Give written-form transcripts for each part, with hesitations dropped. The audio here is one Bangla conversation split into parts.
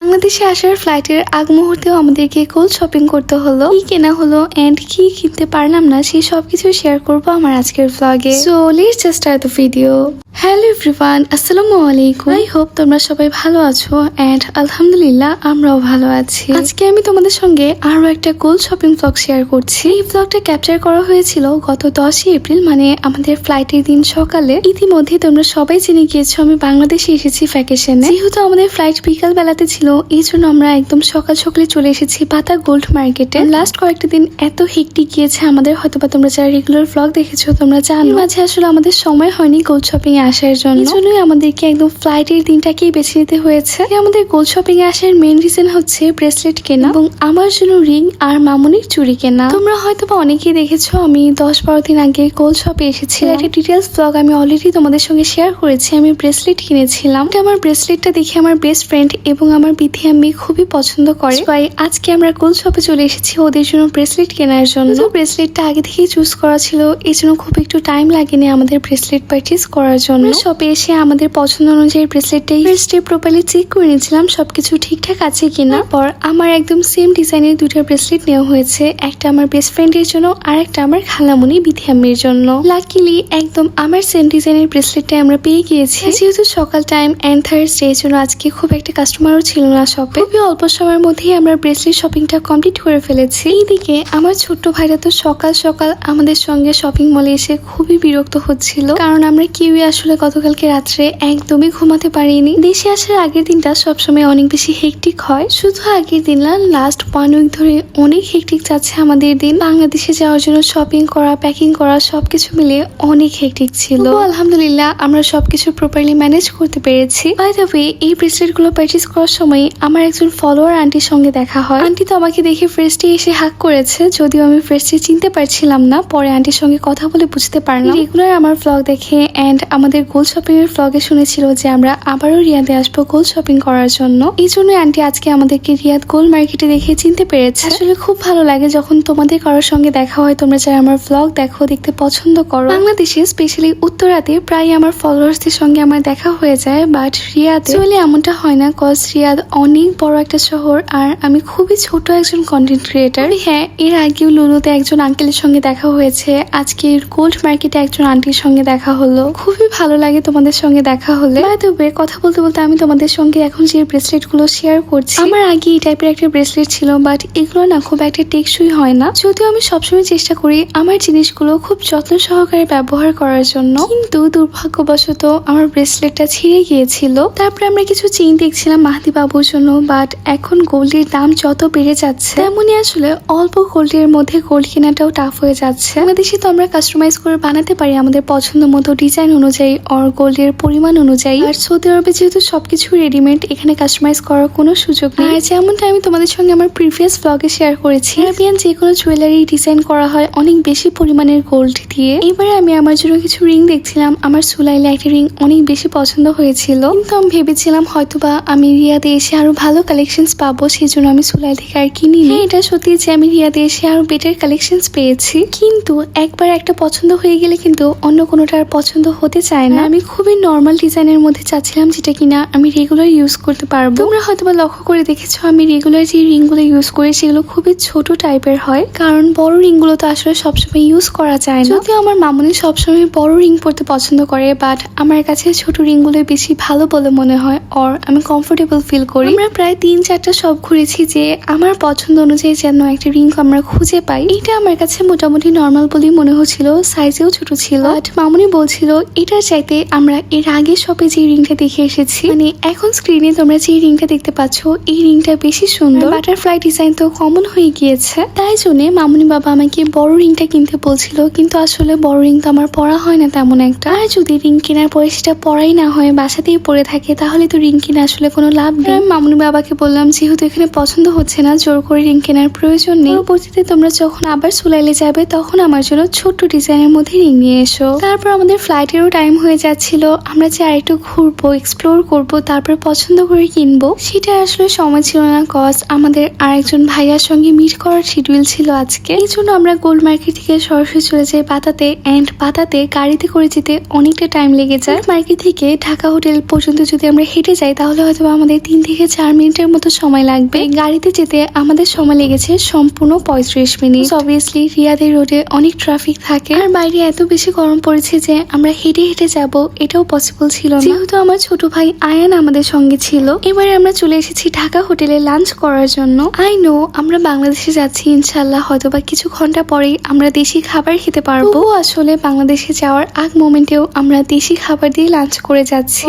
বাংলাদেশে আসার ফ্লাইটের আগ মুহূর্তেও আমাদেরকে গোল্ড শপিং করতে হলো, কি কেনা হলো এন্ড কি কিনতে পারলাম না সেই সবকিছু শেয়ার করবো আমার আজকের ব্লগে। So let's just start the video. Hello everyone, আসসালামু আলাইকুম। আই হোপ তোমরা সবাই ভালো আছো এন্ড আলহামদুলিল্লাহ আমরাও ভালো আছি। আজকে আমি তোমাদের সঙ্গে আরো একটা গোল্ড শপিং ব্লগ শেয়ার করছি। এই ব্লগটা ক্যাপচার করা হয়েছিল গত 10 এপ্রিল, মানে আমাদের ফ্লাইটের দিন সকালে। ইতিমধ্যে তোমরা সবাই জেনে গিয়েছো আমি বাংলাদেশে এসেছি ভ্যাকেশনে। যেহেতু আমাদের ফ্লাইট বিকাল বেলাতে ছিল, এই জন্য আমরা একদম সকাল সকালে চলে এসেছি পাতা গোল্ড মার্কেটে। লাস্ট কয়েকটা দিন এত হেক্টিক গিয়েছে আমাদের, হয়তোবা তোমরা যারা রেগুলার ব্লগ দেখেছো তোমরা জানো, মাঝে আসলে আমাদের সময় হয়নি গোল্ড শপিং এ আসার জন্য। এই জন্যই আমাদেরকে একদম ফ্লাইটের দিনটাকেই বেছে নিতে হয়েছে। আমাদের গোল্ড শপিং এ আসার মেইন রিজন হচ্ছে ব্রেসলেট কেনা এবং আমার জন্য রিং আর মামুনির চুড়ি কেনা। তোমরা হয়তোবা অনেকেই দেখেছো আমি 10-12 দিন আগে গোল্ড শপে এসেছি। একটা ডিটেলস ব্লগ আমি অলরেডি তোমাদের সঙ্গে শেয়ার করেছি। আমি ব্রেসলেট কিনেছিলাম। আমার ব্রেসলেটটা দেখে আমার বেস্ট ফ্রেন্ড এবং আমার বিথি আম্মি খুবই পছন্দ করে, তাই আজকে আমরা গোল্ড শপে চলে এসেছি ওদের জন্য ব্রেসলেট কেনার জন্য। ব্রেসলেটটা আগে থেকেই চুজ করা ছিল, এই জন্য খুব একটু টাইম লাগেনি আমাদের ব্রেসলেট পারচেজ করার জন্য। শপে এসে আমাদের পছন্দ অনুযায়ী ব্রেসলেটটাই ফার্স্টে প্রপারলি চেক করে নিয়েছিলাম সবকিছু ঠিকঠাক আছে কিনা। পর আমার একদম সেম ডিজাইনের দুইটা ব্রেসলেট নেওয়া হয়েছে, একটা আমার বেস্ট ফ্রেন্ডের জন্য আর একটা আমার খালামুনি বিথি আম্মির জন্য। লাকিলি একদম আমার সেম ডিজাইনের ব্রেসলেটটা আমরা পেয়ে গিয়েছি। যেহেতু সকাল টাইম এন্ড থার্সডে, এর জন্য আজকে খুব একটা কাস্টমারও ছিল না শপে। খুবই অল্প সময়ের মধ্যেই আমরা ব্রেসলেট শপিংটা কমপ্লিট করে ফেলেছি। এইদিকে আমার ছোট্ট ভাইরা তো সকাল সকাল আমাদের সঙ্গে শপিং মলে এসে খুবই বিরক্ত হচ্ছিল, কারণ আমরা কেউই আসলে গতকালকে রাত্রে একদমই ঘুমাতে পারিনি। দেশে আসার আগের দিনটা সবসময় অনেক বেশি হেক্টিক হয়, শুধু আগের দিন না, লাস্ট 1 উইক ধরে অনেক হেক্টিক যাচ্ছে আমাদের দিন। বাংলাদেশে যাওয়ার জন্য শপিং করা, প্যাকিং করা সবকিছু মিলে অনেক হেক্টিক ছিল। আলহামদুলিল্লাহ আমরা সবকিছু প্রপারলি ম্যানেজ করতে পেরেছি। বাই দ্য ওয়ে, এই ব্রেসলেট গুলো পারচেজ করার সময় আমার একজন ফলোয়ার আন্টির সঙ্গে দেখা হয়। আন্টি তো আমাকে দেখে ফার্স্টে এসে হাক করেছে, যদিও আমি ফার্স্টে চিনতে পারছিলাম না, পরে আন্টির সঙ্গে কথা বলে বুঝতে পারলাম। রেগুলার আমার ব্লগ দেখে এন্ড আমাদের গোল্ড শপিং এর ব্লগে শুনেছিল যে আমরা আবারও রিয়াদে আসবো গোল্ড শপিং করার জন্য। এই জন্য আন্টি আজকে আমাদেরকে রিয়াদ গোল্ড মার্কেটে দেখে চিনতে পেরেছে। আসলে খুব ভালো লাগে যখন তোমাদের কারোর সঙ্গে দেখা হয়, তোমরা যারা আমার ব্লগ দেখো, দেখতে পছন্দ করো। বাংলাদেশে স্পেশালি উত্তরাতে প্রায় আমার ফলোয়ার্সদের সঙ্গে আমার দেখা হয়ে যায়, বাট রিয়াদে চলে এমনটা হয় না, কজ রিয়াদ অনেক বড় একটা শহর আর আমি খুবই ছোট একজন কন্টেন্ট ক্রিয়েটার। হ্যাঁ, এর আগেও লুলুতে একজন আঙ্কেলের সঙ্গে দেখা হয়েছে, আজকে গোল্ড মার্কেটে একজন আন্টির সঙ্গে দেখা হলো। খুবই ভালো লাগে তোমাদের সঙ্গে দেখা হলে। বাই দ্য ওয়ে, কথা বলতে বলতে আমি তোমাদের সঙ্গে এখন যে ব্রেসলেট গুলো শেয়ার করছি, আমার আগে এই টাইপের একটা ব্রেসলেট ছিল, বাট এগুলো না খুব একটা টেকসই হয় না। যদিও আমি সবসময় চেষ্টা করি আমার জিনিসগুলো খুব যত্ন সহকারে ব্যবহার করার জন্য, কিন্তু দুর্ভাগ্যবশত আমার ব্রেসলেটটা ছিঁড়ে গিয়েছিল। তারপরে আমরা কিছু চেইন দেখছিলাম মাহদি বাবুর জন্য, বাট এখন গোল্ডের দাম যত বেড়ে যাচ্ছে তেমনই আসলে অল্প গোল্ডের মধ্যে গোল্ড কেনাটাও টাফ হয়ে যাচ্ছে। বাংলাদেশে তো আমরা কাস্টমাইজ করে বানাতে পারি আমাদের পছন্দ মতো ডিজাইন অনুযায়ী আর গোল্ডের পরিমাণ অনুযায়ী, আর সৌদি আরবে যেহেতু সবকিছু রেডিমেড, এখানে কাস্টমাইজ করার কোনো সুযোগ নেই। আর যেমনটা আমি তোমাদের সঙ্গে আমার প্রিভিয়াস ব্লগে শেয়ার করেছি, আরবিয়ান যে কোনো জুয়েলারি ডিজাইন করা হয় অনেক বেশি পরিমাণের গোল্ড দিয়ে। এবারে আমি আমার জন্য কিছু রিং দেখছিলাম, আমার সুলাইলে একটা রিং অনেক বেশি পছন্দ হয়েছিল, কিন্তু আমি ভেবেছিলাম হয়তোবা আমি রিয়াদে এসে আরো ভালো কালেকশনস পাবো, সেই জন্য আমি সুলাই থেকে আর কিনিনি। এটা সত্যি যে আমি রিয়াদে এসে আরো বেটার কালেকশনস পেয়েছি, কিন্তু একবার একটা পছন্দ হয়ে গেলে কিন্তু অন্য কোনোটার পছন্দ হতে চায় না। আমি খুবই নর্মাল ডিজাইনের মধ্যে চাচ্ছিলাম, যেটা কিনা আমি রেগুলার ইউজ করতে পারবো। তোমরা হয়তোবা লক্ষ্য করে দেখেছো আমি রেগুলার যে রিং গুলো ইউজ করি সেগুলো খুবই ছোট টাইপের হয়, কারণ বড় রিং গুলো তো আসলে সবসময় ইউজ করা যায় না। যদিও আমার মামুনি সবসময় বড় রিং পরতে পছন্দ করে, বাট আমার কাছে ছোট রিং গুলো বেশি ভালো বলে মনে হয়, আর আমি কমফোর্টেবল ফিল করি। আমরা প্রায় 3-4টা শপ ঘুরেছি যে আমার পছন্দ অনুযায়ী যেন একটা রিং আমরা খুঁজে পাই। এটা আমার কাছে মোটামুটি নর্মাল বলেই মনে হচ্ছিল, সাইজেও ছোট ছিল, বাট মামুনি বলছিল এটার চাইতে আমরা এর আগে শপে যে রিংটা দেখে এসেছি, মানে এখন স্ক্রিনে তোমরা যে রিংটা দেখতে পাচ্ছ এই রিংটা বেশি সুন্দর। বাটারফ্লাই ডিজাইন তো কমন হয়ে গিয়েছে, তাই জন্য মামুনি বাবা আমাকে বড় রিংটা কিনতে বলছিল, কিন্তু আসলে বড় রিং তো আমার পরা হয় না তেমন একটা। আর যদি রিং কেনার পরে সেটা পরাই না হয়, বাসাতেই পরে থাকে, তাহলে তো রিং কিনে আসলে কোনো লাভ নেই। আমি মামুনি বাবাকে বললাম যেহেতু এখানে পছন্দ হচ্ছে না, জোর করে রিং কেনার প্রয়োজন নেই, পরবর্তীতে তোমরা যখন আবার সুলাইলে যাবে তখন আমার জন্য ছোট্ট ডিজাইনের মধ্যে রিং নিয়ে এসো। তারপর আমাদের ফ্লাইটেরও টাইম হয়ে যাচ্ছিল, আমরা যে আরেকটু ঘুরবো, এক্সপ্লোর করবো, তারপর পছন্দ করে কিনবো, সেটা আসলে সময় ছিল না, কজ আমাদের আরেকজন ভাইয়ার সঙ্গে মিট করার শিডিউল ছিল আজকে। এই জন্য আমরা গোল্ড মার্কেট থেকে সরাসরি চলে যাই পাতাতে, এন্ড পাতাতে গাড়িতে করে যেতে অনেকটা টাইম লেগে যায়। মার্কেট থেকে ঢাকা হোটেল পর্যন্ত যদি আমরা হেঁটে যাই তাহলে হয়তো আমাদের 3 থেকে থেকে 4 মিনিটের মতো সময় লাগবে। গাড়িতে যেতে আমাদের সময় লেগেছে সম্পূর্ণ 35 মিনিট। অবভিয়াসলি রিয়াদের রোডে অনেক ট্রাফিক থাকে আর বাইরে এত বেশি গরম পড়েছে যে আমরা হেঁটে হেঁটে যাব এটাও পসিবল ছিল না, যেহেতু আমার ছোট ভাই আয়ান আমাদের সঙ্গে ছিল। এবারে আমরা চলে এসেছি ঢাকা হোটেলে লাঞ্চ করার জন্য। আই নো আমরা বাংলাদেশে যাচ্ছি, ইনশাল্লাহ হয়তোবা কিছু ঘন্টা পরেই আমরা দেশি খাবার খেতে পারবো। আসলে বাংলাদেশে যাওয়ার আগ মোমেন্টেও আমরা দেশি খাবার দিয়ে লাঞ্চ করে যাচ্ছি।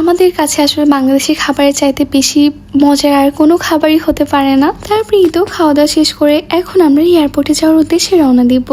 আমাদের কাছে আসলে বাংলাদেশি খাবারের চাইতে বেশি মজার আর কোনো খাবারই হতে পারে না। তারপরে ঈদও খাওয়া দাওয়া শেষ করে এখন আমরা এয়ারপোর্টে যাওয়ার উদ্দেশ্যে রওনা দিব।